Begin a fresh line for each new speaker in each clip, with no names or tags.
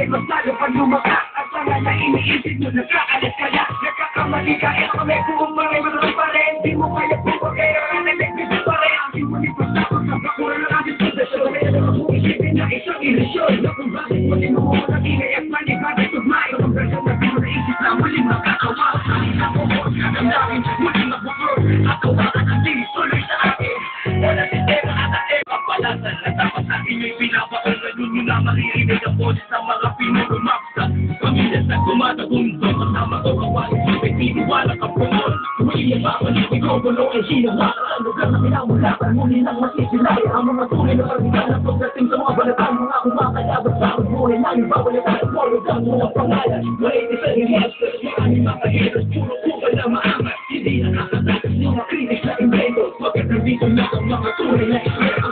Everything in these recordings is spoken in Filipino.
Masyado pag lumakas at mga na iniisip nyo nagkakalat kaya nagkakamali ka e kami kung marimaro pa rin di mo kaya po kaya nalagpipit pa rin ang simuli pa sa pagkakura ng ating pundasyon kaya naman kung isipin na isang ilusyon na kung bakit muli mo mo nag-ingay at manibagay tugmay ang version na di mo naisip na muli makakawa sa isang kumot na damdamin muli magbukod at kawakan ang di tuloy sa akin wala sistema at ating kapalasan na dapat sa inyo'y pinapaon na yun nyo na maririnig ang boses ng mga pinurumapsa pamilya sa kumatagundo kasama ko kawain siyempre tiniwala ka po nun hindi mo babalik ikaw ay sinawaka ang lugar na pinamulakan muli nang masisilay ang mga tunay na pagkikalan pagdating sa mga balatan mga kumakalabat sa ang buhay na ibabalitan ang walog ang mga pangalan walay sa remaster maraming mga heroes puro kupal na maangat hindi nakakatakas mga kritik na invento pagkatang dito na ang mga tunay na eksperto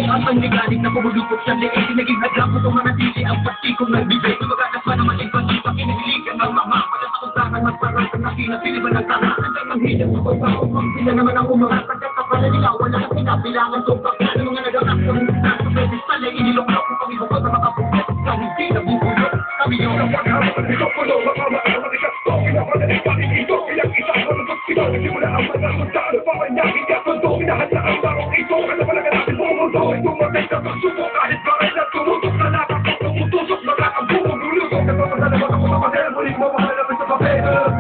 ang panligalig na pumulupot sa leeg naging hadlang ko manatili ang partikong nagbibay kumagana pa naman ibang pinahiligan ng mga pagkakakuntangan magparang na pinapili ba ng tanga hanggang manghilap sa pagbaho kung sila naman ang umangat pagkakapanaligaw wala kang pinabilangan kung pagkano mga nagangak ng mga sa pwede sa leeg iniloklo kung kami bukod na makapuglet kung hindi nabubulot kami yung napagharap ito po daw makamakaw ito pinapadaling panin ito ilang isang malutog sila nagsimula ang mga sundalo pamanyakin ka kundo minahal na ang barong ito kasi malaga natin bumundo tumatay sa pagsubok kahit baray na tumutok na nakakot tumutusok nakakabumong gulugok nagpapadala mo sa mga papel muling mo mahalaman sa papel